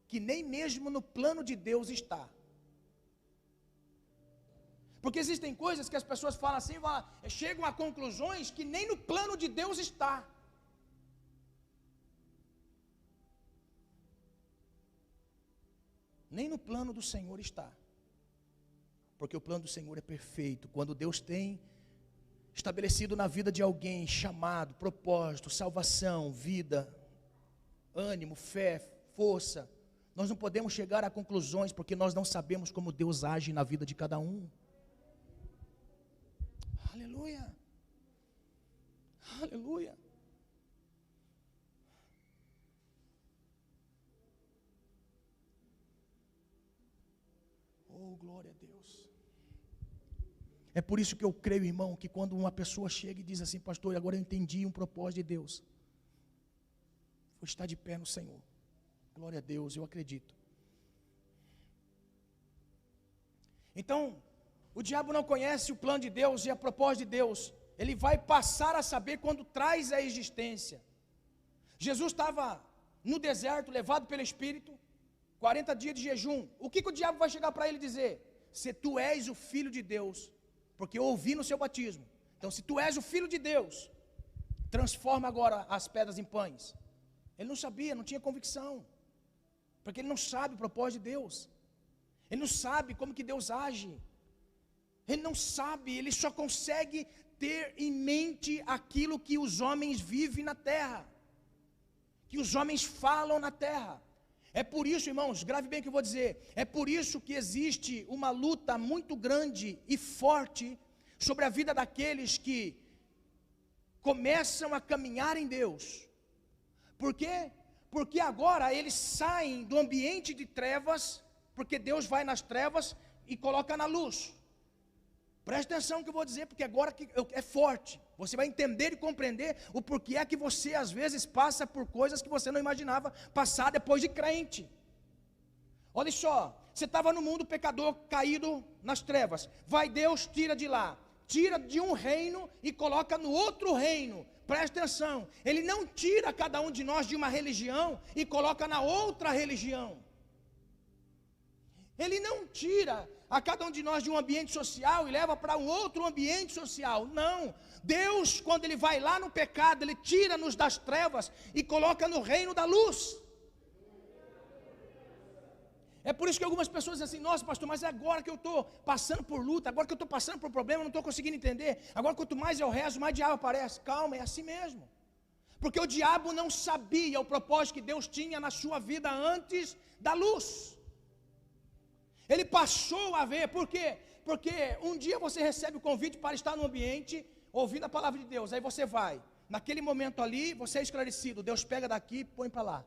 que nem mesmo no plano de Deus está. Porque existem coisas que as pessoas falam assim, chegam a conclusões que nem no plano de Deus está. Nem no plano do Senhor está. Porque o plano do Senhor é perfeito. Quando Deus tem estabelecido na vida de alguém chamado, propósito, salvação, vida, ânimo, fé, força, nós não podemos chegar a conclusões, porque nós não sabemos como Deus age na vida de cada um. Aleluia. Aleluia. Oh, glória a Deus. É por isso que eu creio, irmão, que quando uma pessoa chega e diz assim: pastor, agora eu entendi um propósito de Deus, vou estar de pé no Senhor. Glória a Deus, eu acredito. Então, o diabo não conhece o plano de Deus e a propósito de Deus. Ele vai passar a saber quando traz a existência. Jesus estava no deserto, levado pelo Espírito, 40 dias de jejum. O que o diabo vai chegar para ele dizer? Se tu és o Filho de Deus, porque eu ouvi no seu batismo. Então, se tu és o Filho de Deus, transforma agora as pedras em pães. Ele não sabia, não tinha convicção, porque ele não sabe o propósito de Deus. Ele não sabe como que Deus age. Ele não sabe, ele só consegue ter em mente aquilo que os homens vivem na terra, que os homens falam na terra. É por isso, irmãos, grave bem o que eu vou dizer, é por isso que existe uma luta muito grande e forte sobre a vida daqueles que começam a caminhar em Deus. Por quê? Porque agora eles saem do ambiente de trevas, porque Deus vai nas trevas e coloca na luz. Preste atenção no que eu vou dizer, porque agora é forte. Você vai entender e compreender o porquê é que você às vezes passa por coisas que você não imaginava passar depois de crente. Olha só, você estava no mundo pecador, caído nas trevas. Vai Deus, tira de lá. Tira de um reino e coloca no outro reino. Preste atenção, Ele não tira cada um de nós de uma religião e coloca na outra religião. Ele não tira a cada um de nós de um ambiente social e leva para um outro ambiente social. Não, Deus, quando Ele vai lá no pecado, Ele tira-nos das trevas e coloca no reino da luz. É por isso que algumas pessoas dizem assim: nossa pastor, mas é agora que eu estou passando por luta, agora que eu estou passando por problema, eu não estou conseguindo entender. Agora quanto mais eu rezo, mais diabo aparece. Calma, é assim mesmo. Porque o diabo não sabia o propósito que Deus tinha na sua vida antes da luz. Ele passou a ver, por quê? Porque um dia você recebe o convite para estar no ambiente, ouvindo a palavra de Deus, aí você vai, naquele momento ali, você é esclarecido, Deus pega daqui e põe para lá.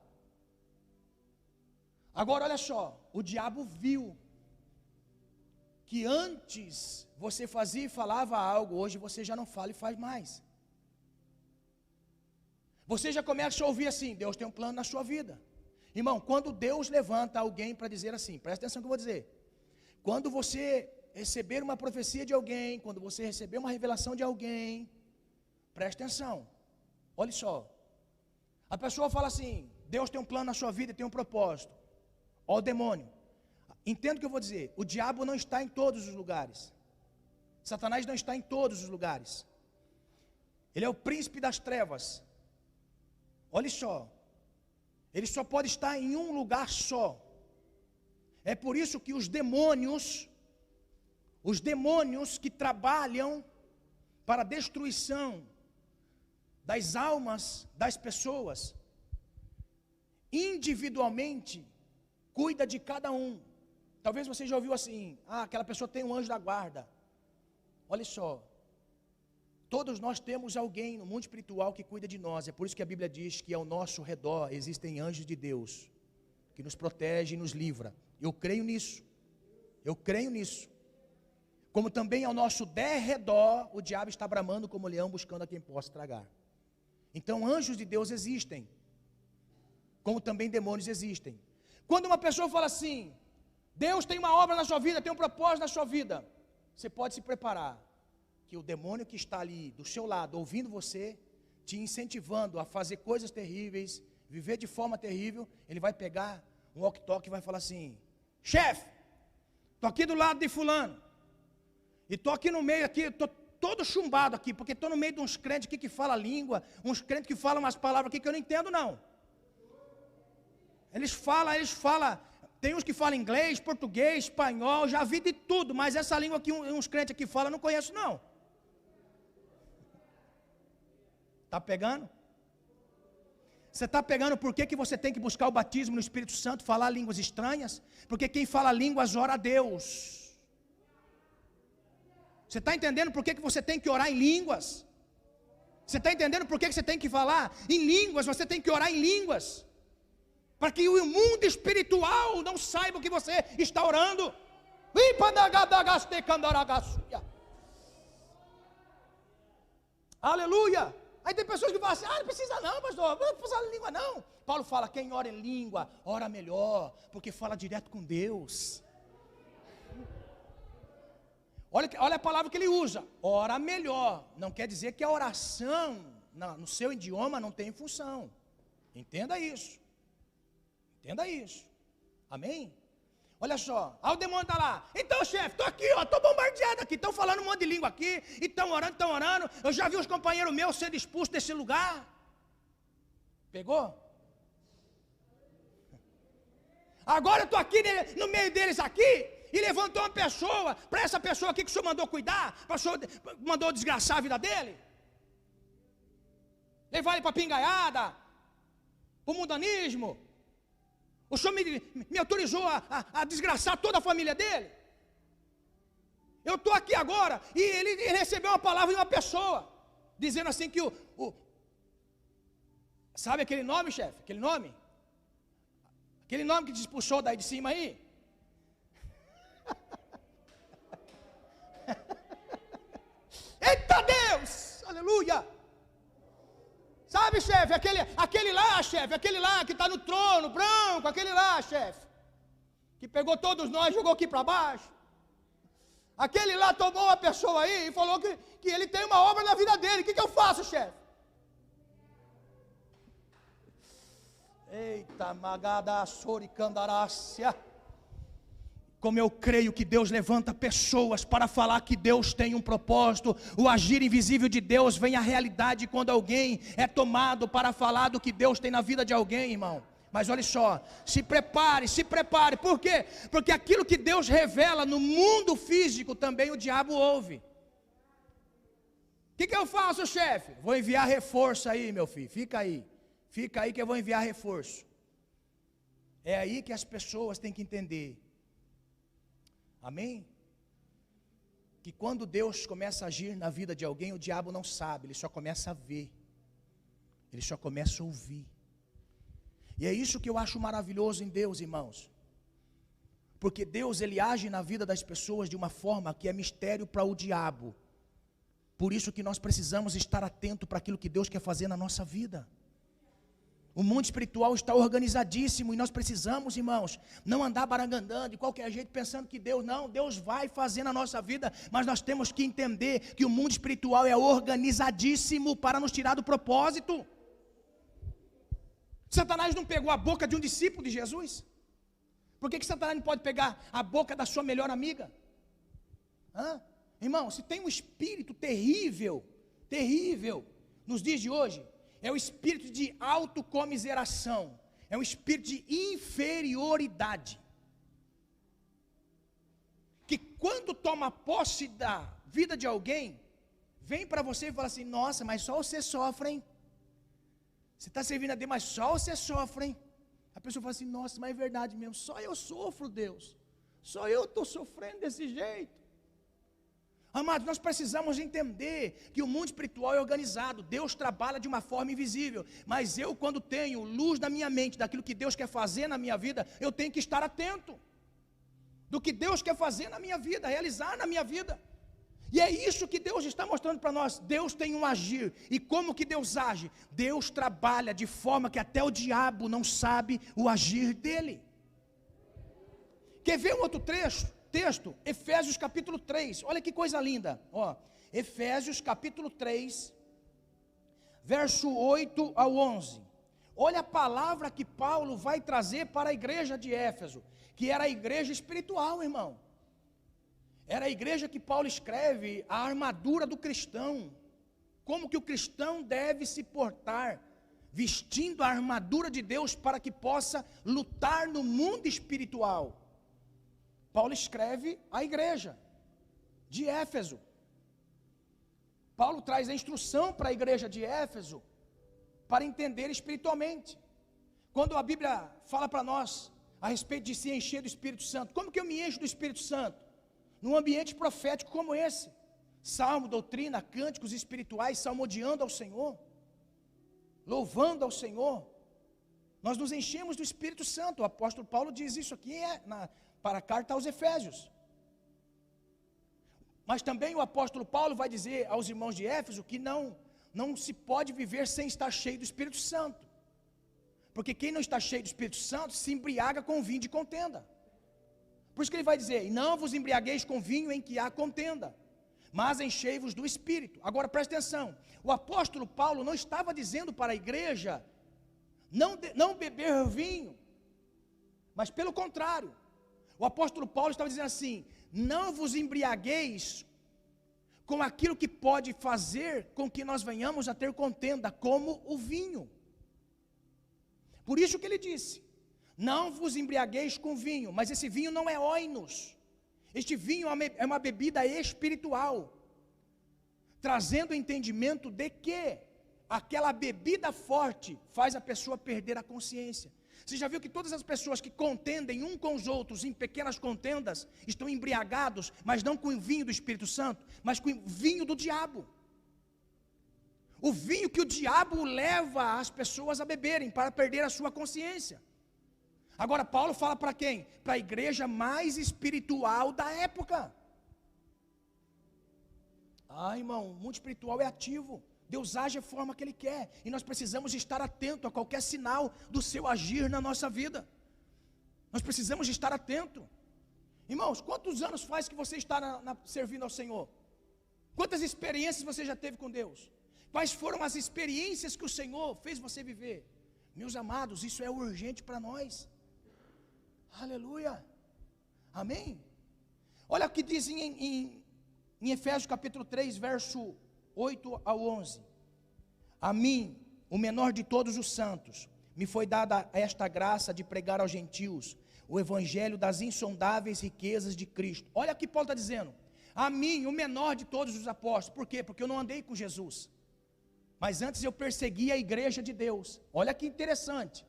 Agora olha só, o diabo viu, que antes você fazia e falava algo, hoje você já não fala e faz mais. Você já começa a ouvir assim, Deus tem um plano na sua vida. Irmão, quando Deus levanta alguém para dizer assim, presta atenção no que eu vou dizer. Quando você receber uma profecia de alguém, quando você receber uma revelação de alguém, presta atenção. Olha só. A pessoa fala assim, Deus tem um plano na sua vida, tem um propósito. Ó o demônio. Entenda o que eu vou dizer. O diabo não está em todos os lugares. Satanás não está em todos os lugares. Ele é o príncipe das trevas. Olha só. Ele só pode estar em um lugar só. É por isso que os demônios que trabalham para a destruição das almas das pessoas, individualmente, cuida de cada um. Talvez você já ouviu assim, aquela pessoa tem um anjo da guarda. Olha só, todos nós temos alguém no mundo espiritual que cuida de nós. É por isso que a Bíblia diz que ao nosso redor existem anjos de Deus, que nos protege e nos livra. Eu creio nisso. Eu creio nisso. Como também ao nosso derredor, o diabo está bramando como leão buscando a quem possa tragar. Então anjos de Deus existem, como também demônios existem. Quando uma pessoa fala assim, Deus tem uma obra na sua vida, tem um propósito na sua vida, você pode se preparar, que o demônio que está ali do seu lado, ouvindo você, te incentivando a fazer coisas terríveis, viver de forma terrível, ele vai pegar um walkie-talkie e vai falar assim, chefe, estou aqui do lado de fulano, e estou aqui no meio, estou todo chumbado aqui, porque estou no meio de uns crentes aqui que falam língua, uns crentes que falam umas palavras aqui que eu não entendo não. Eles falam, tem uns que falam inglês, português, espanhol, já vi de tudo, mas essa língua que uns crentes aqui falam, eu não conheço não. Está pegando? Você está pegando por que você tem que buscar o batismo no Espírito Santo, falar línguas estranhas? Porque quem fala línguas ora a Deus. Você está entendendo por que você tem que orar em línguas? Você está entendendo por que você tem que falar em línguas? Você tem que orar em línguas. Para que o mundo espiritual não saiba o que você está orando. Aleluia. Aí tem pessoas que falam assim, não precisa não, pastor, não precisa falar em língua não. Paulo fala, quem ora em língua, ora melhor, porque fala direto com Deus. Olha a palavra que ele usa, ora melhor. Não quer dizer que a oração no seu idioma não tem função. Entenda isso. Entenda isso. Amém? Olha só, o demônio está lá. Então, chefe, estou aqui, estou bombardeado aqui. Estão falando um monte de língua aqui. E estão orando. Eu já vi os companheiros meus sendo expulsos desse lugar. Pegou? Agora eu estou aqui no meio deles aqui. E levantou uma pessoa, para essa pessoa aqui que o senhor mandou cuidar, mandou desgraçar a vida dele. Levar ele para a pingaiada, para o mundanismo. O senhor me autorizou a desgraçar toda a família dele. Eu estou aqui agora, e ele recebeu uma palavra de uma pessoa, dizendo assim que sabe aquele nome, chefe? Aquele nome? Aquele nome que te expulsou daí de cima aí? Eita Deus, aleluia. Sabe, chefe, aquele lá, chefe, aquele lá que está no trono branco, aquele lá, chefe, que pegou todos nós e jogou aqui para baixo. Aquele lá tomou uma pessoa aí e falou que ele tem uma obra na vida dele. O que eu faço, chefe? Eita, magada, soricandarácia. Como eu creio que Deus levanta pessoas para falar que Deus tem um propósito. O agir invisível de Deus vem à realidade quando alguém é tomado para falar do que Deus tem na vida de alguém, irmão. Mas olha só, se prepare. Por quê? Porque aquilo que Deus revela no mundo físico, também o diabo ouve. O que eu faço, chefe? Vou enviar reforço aí, meu filho, fica aí que eu vou enviar reforço. É aí que as pessoas têm que entender Amém? Que quando Deus começa a agir na vida de alguém, o diabo não sabe, ele só começa a ver, ele só começa a ouvir. E é isso que eu acho maravilhoso em Deus, irmãos. Porque Deus, ele age na vida das pessoas de uma forma que é mistério para o diabo. Por isso que nós precisamos estar atento para aquilo que Deus quer fazer na nossa vida. O mundo espiritual está organizadíssimo e nós precisamos, irmãos, não andar barangandando de qualquer jeito pensando que Deus vai fazer na nossa vida, mas nós temos que entender que o mundo espiritual é organizadíssimo para nos tirar do propósito. Satanás não pegou a boca de um discípulo de Jesus? Por que Satanás não pode pegar a boca da sua melhor amiga? Irmão, se tem um espírito terrível nos dias de hoje, é o espírito de autocomiseração, é um espírito de inferioridade, que quando toma posse da vida de alguém, vem para você e fala assim: nossa, mas só você sofre, hein? Você está servindo a Deus, mas só você sofre, hein? A pessoa fala assim: nossa, mas é verdade mesmo, só eu sofro, Deus, só eu estou sofrendo desse jeito. Amados, nós precisamos entender que o mundo espiritual é organizado, Deus trabalha de uma forma invisível, mas eu, quando tenho luz na minha mente, daquilo que Deus quer fazer na minha vida, eu tenho que estar atento, do que Deus quer fazer na minha vida, realizar na minha vida, e é isso que Deus está mostrando para nós. Deus tem um agir, e como que Deus age? Deus trabalha de forma que até o diabo não sabe o agir dele. Quer ver um outro texto? Efésios capítulo 3, olha que coisa linda, Efésios capítulo 3, verso 8 ao 11, olha a palavra que Paulo vai trazer para a igreja de Éfeso, que era a igreja espiritual, irmão, era a igreja que Paulo escreve a armadura do cristão, como que o cristão deve se portar, vestindo a armadura de Deus para que possa lutar no mundo espiritual. Paulo escreve à igreja de Éfeso. Paulo traz a instrução para a igreja de Éfeso para entender espiritualmente. Quando a Bíblia fala para nós a respeito de se encher do Espírito Santo, como que eu me encho do Espírito Santo? Num ambiente profético como esse, salmo, doutrina, cânticos espirituais, salmodiando ao Senhor, louvando ao Senhor, nós nos enchemos do Espírito Santo. O apóstolo Paulo diz isso aqui para a carta aos Efésios. Mas também o apóstolo Paulo vai dizer aos irmãos de Éfeso que não se pode viver sem estar cheio do Espírito Santo, porque quem não está cheio do Espírito Santo se embriaga com vinho de contenda. Por isso que ele vai dizer: e não vos embriagueis com vinho em que há contenda, mas enchei-vos do Espírito. Agora presta atenção, o apóstolo Paulo não estava dizendo para a igreja não beber vinho, mas pelo contrário, o apóstolo Paulo estava dizendo assim: não vos embriagueis com aquilo que pode fazer com que nós venhamos a ter contenda, como o vinho. Por isso que ele disse: não vos embriagueis com vinho, mas esse vinho não é oinos, este vinho é uma bebida espiritual, trazendo o entendimento de que aquela bebida forte faz a pessoa perder a consciência. Você já viu que todas as pessoas que contendem um com os outros em pequenas contendas estão embriagados, mas não com o vinho do Espírito Santo, mas com o vinho do diabo. O vinho que o diabo leva as pessoas a beberem para perder a sua consciência. Agora Paulo fala para quem? Para a igreja mais espiritual da época. Irmão, o mundo espiritual é ativo. Deus age da forma que Ele quer, e nós precisamos estar atentos a qualquer sinal do seu agir na nossa vida. Nós precisamos estar atentos. Irmãos, quantos anos faz que você está servindo ao Senhor? Quantas experiências você já teve com Deus? Quais foram as experiências que o Senhor fez você viver? Meus amados, isso é urgente para nós. Aleluia, amém? Olha o que diz em Efésios capítulo 3, verso 8 ao 11. A mim, o menor de todos os santos, me foi dada esta graça de pregar aos gentios o evangelho das insondáveis riquezas de Cristo. Olha o que Paulo está dizendo: a mim, o menor de todos os apóstolos. Por quê? Porque eu não andei com Jesus, mas antes eu persegui a igreja de Deus. Olha que interessante,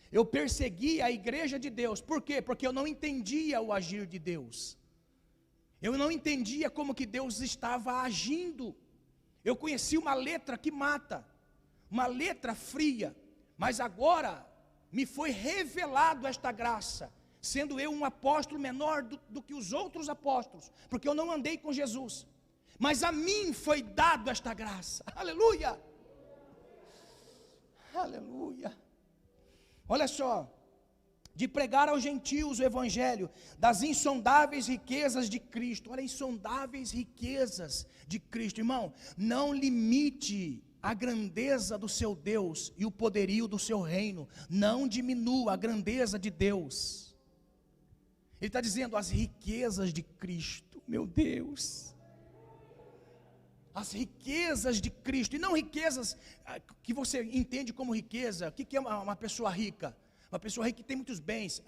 eu persegui a igreja de Deus. Por quê? Porque eu não entendia o agir de Deus. Eu não entendia como que Deus estava agindo. Eu conheci uma letra que mata, uma letra fria, mas agora me foi revelado esta graça, sendo eu um apóstolo menor do que os outros apóstolos, porque eu não andei com Jesus, mas a mim foi dado esta graça. Aleluia, aleluia. Olha só, de pregar aos gentios o evangelho das insondáveis riquezas de Cristo. Olha, insondáveis riquezas de Cristo. Irmão, não limite a grandeza do seu Deus e o poderio do seu reino. Não diminua a grandeza de Deus. Ele está dizendo as riquezas de Cristo. Meu Deus, as riquezas de Cristo, e não riquezas que você entende como riqueza. O que é uma pessoa rica? Uma pessoa rica que tem muitos bens.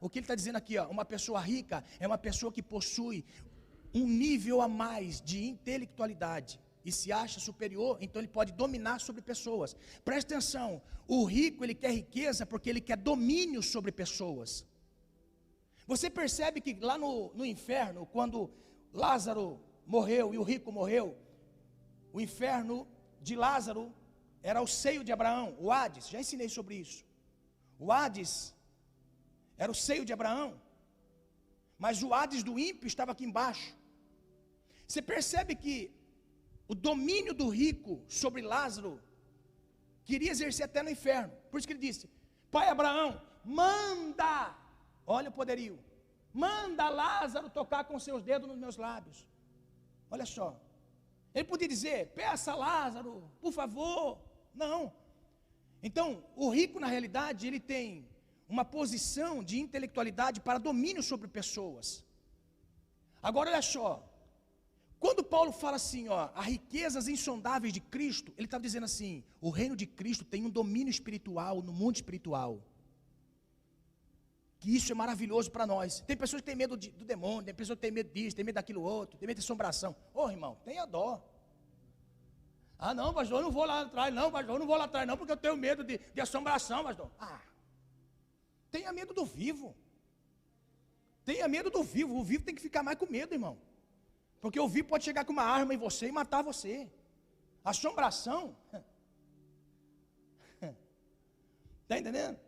O que ele está dizendo aqui, uma pessoa rica é uma pessoa que possui um nível a mais de intelectualidade e se acha superior, então ele pode dominar sobre pessoas. Presta atenção, o rico ele quer riqueza porque ele quer domínio sobre pessoas. Você percebe que lá no inferno, quando Lázaro morreu e o rico morreu, o inferno de Lázaro era o seio de Abraão, o Hades, já ensinei sobre isso. O Hades era o seio de Abraão, mas o Hades do ímpio estava aqui embaixo. Você percebe que o domínio do rico sobre Lázaro queria exercer até no inferno. Por isso que ele disse: pai Abraão, manda, olha o poderio, manda Lázaro tocar com seus dedos nos meus lábios. Olha só, ele podia dizer: peça Lázaro, por favor. Não. Então, o rico na realidade, ele tem uma posição de intelectualidade para domínio sobre pessoas. Agora olha só, quando Paulo fala assim, as riquezas insondáveis de Cristo, ele está dizendo assim, o reino de Cristo tem um domínio espiritual no mundo espiritual. Que isso é maravilhoso para nós. Tem pessoas que têm medo do demônio, tem pessoas que têm medo disso, tem medo daquilo outro, tem medo de assombração. Irmão, tenha dó. Não, pastor, eu não vou lá atrás, não, pastor, eu não vou lá atrás, não, porque eu tenho medo de assombração, pastor. Tenha medo do vivo. Tenha medo do vivo. O vivo tem que ficar mais com medo, irmão. Porque o vivo pode chegar com uma arma em você e matar você. Assombração. Está entendendo?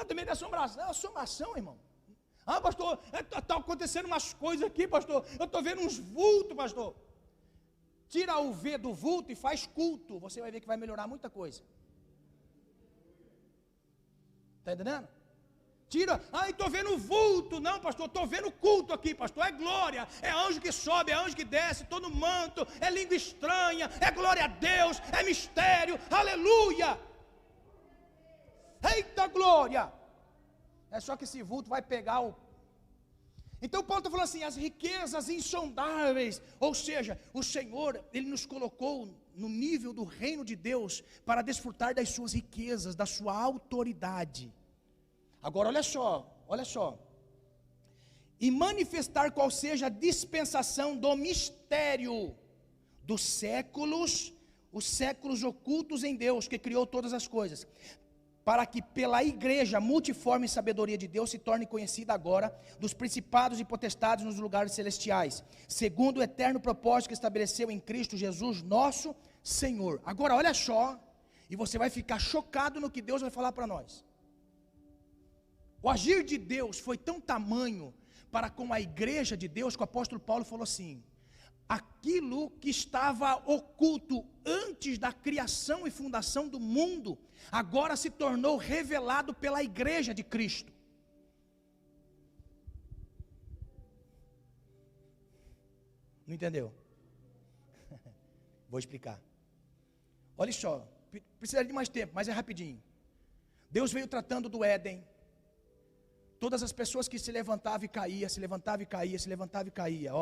Tem medo de assombração. Assombração, irmão. Pastor, está acontecendo umas coisas aqui, pastor. Eu estou vendo uns vultos, pastor. Tira o V do vulto e faz culto. Você vai ver que vai melhorar muita coisa. Está entendendo? Tira, estou vendo vulto. Não, pastor, estou vendo culto aqui, pastor. É glória, é anjo que sobe, é anjo que desce, estou no manto, é língua estranha, é glória a Deus, é mistério, aleluia. Eita glória. É só que esse vulto vai pegar o... Então Paulo está falando assim, as riquezas insondáveis, ou seja, o Senhor, Ele nos colocou no nível do reino de Deus, para desfrutar das suas riquezas, da sua autoridade. Agora olha só, e manifestar qual seja a dispensação do mistério dos séculos, os séculos ocultos em Deus, que criou todas as coisas, para que pela igreja multiforme sabedoria de Deus se torne conhecida agora dos principados e potestades nos lugares celestiais, segundo o eterno propósito que estabeleceu em Cristo Jesus, nosso Senhor. Agora olha só, e você vai ficar chocado no que Deus vai falar para nós. O agir de Deus foi tão tamanho para com a igreja de Deus, que o apóstolo Paulo falou assim, aquilo que estava oculto antes da criação e fundação do mundo, agora se tornou revelado pela igreja de Cristo. Não entendeu? Vou explicar. Olha só, precisa de mais tempo, mas é rapidinho. Deus veio tratando do Éden. Todas as pessoas que se levantavam e caía, se levantava e caía, se levantava e caía.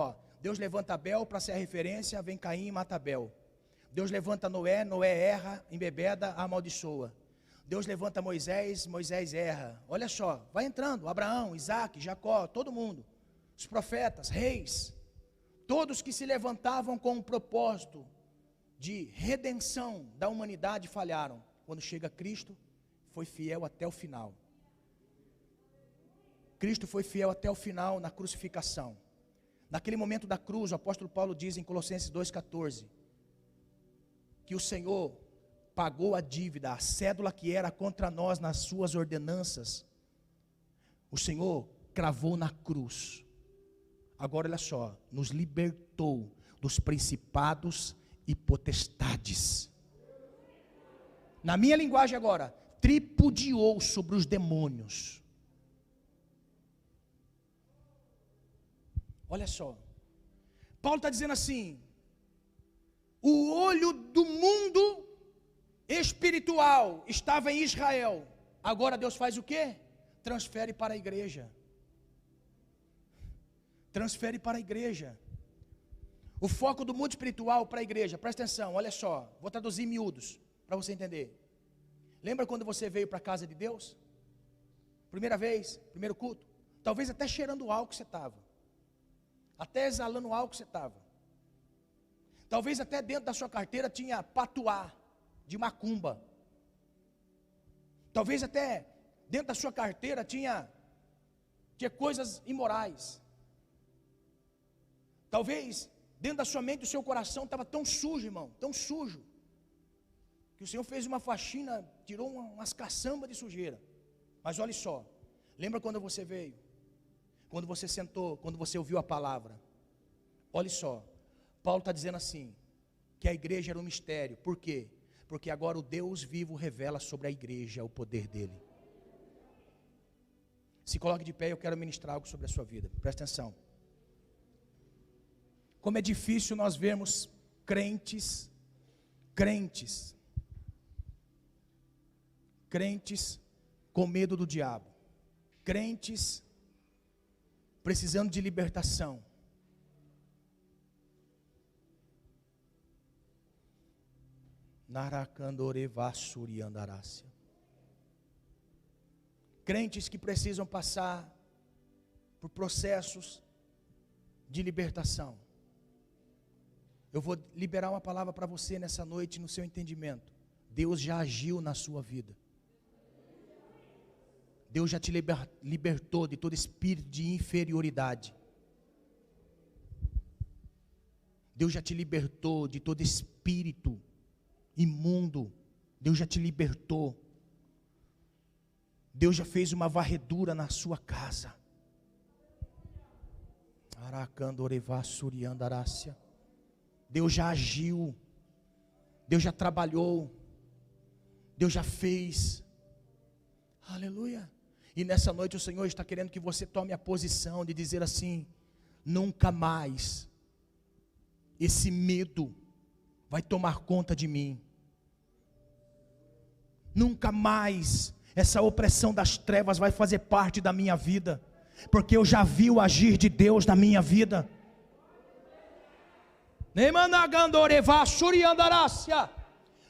Deus levanta Abel para ser a referência, vem Caim e mata Abel. Deus levanta Noé, Noé erra, embebeda, amaldiçoa. Deus levanta Moisés, Moisés erra. Olha só, vai entrando, Abraão, Isaac, Jacó, todo mundo. Os profetas, reis, todos que se levantavam com um propósito de redenção da humanidade falharam. Quando chega Cristo, foi fiel até o final. Cristo foi fiel até o final na crucificação. Naquele momento da cruz, o apóstolo Paulo diz em Colossenses 2,14, que o Senhor pagou a dívida, a cédula que era contra nós nas suas ordenanças, o Senhor cravou na cruz. Agora olha só, nos libertou dos principados e potestades. Na minha linguagem agora, tripudiou sobre os demônios. Olha só, Paulo está dizendo assim: o olho do mundo espiritual estava em Israel, agora Deus faz o quê? Transfere para a igreja. Transfere para a igreja. O foco do mundo espiritual para a igreja, presta atenção, olha só, vou traduzir em miúdos, para você entender. Lembra quando você veio para a casa de Deus? Primeira vez, primeiro culto, talvez até cheirando álcool você estava, até exalando álcool você estava, talvez até dentro da sua carteira tinha patuá de macumba, talvez até dentro da sua carteira tinha coisas imorais, talvez dentro da sua mente, o seu coração estava tão sujo, irmão, tão sujo, que o Senhor fez uma faxina, tirou umas caçambas de sujeira. Mas olha só, lembra quando você veio? Quando você sentou, quando você ouviu a palavra? Olha só, Paulo está dizendo assim, que a igreja era um mistério. Por quê? Porque agora o Deus vivo revela sobre a igreja o poder dele. Se coloque de pé, eu quero ministrar algo sobre a sua vida, presta atenção. Como é difícil nós vermos crentes com medo do diabo, crentes precisando de libertação, crentes que precisam passar por processos de libertação. Eu vou liberar uma palavra para você nessa noite, no seu entendimento. Deus já agiu na sua vida. Deus já te libertou de todo espírito de inferioridade. Deus já te libertou de todo espírito imundo. Deus já te libertou. Deus já fez uma varredura na sua casa. Deus já agiu. Deus já trabalhou. Deus já fez. Aleluia. E nessa noite o Senhor está querendo que você tome a posição de dizer assim: nunca mais esse medo vai tomar conta de mim. Nunca mais essa opressão das trevas vai fazer parte da minha vida, porque eu já vi o agir de Deus na minha vida.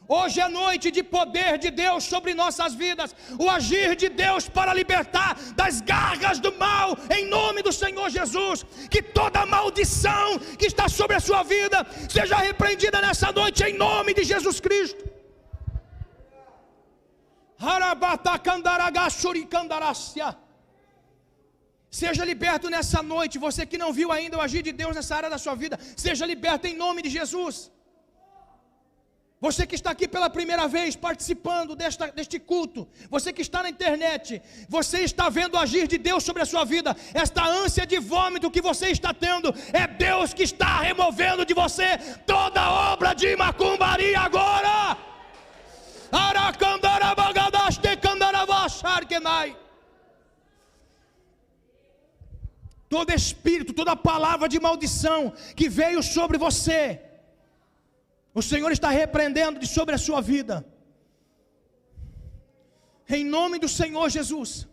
Hoje é noite de poder de Deus sobre nossas vidas, o agir de Deus para libertar das garras do mal, em nome do Senhor Jesus. Que toda maldição que está sobre a sua vida seja repreendida nessa noite, em nome de Jesus Cristo. Seja liberto nessa noite, você que não viu ainda o agir de Deus nessa área da sua vida, seja liberto em nome de Jesus. Você que está aqui pela primeira vez participando deste culto, você que está na internet, você está vendo o agir de Deus sobre a sua vida. Esta ânsia de vômito que você está tendo, é Deus que está removendo de você toda obra de macumbaria agora. Todo espírito, toda palavra de maldição que veio sobre você, o Senhor está repreendendo de sobre a sua vida, em nome do Senhor Jesus.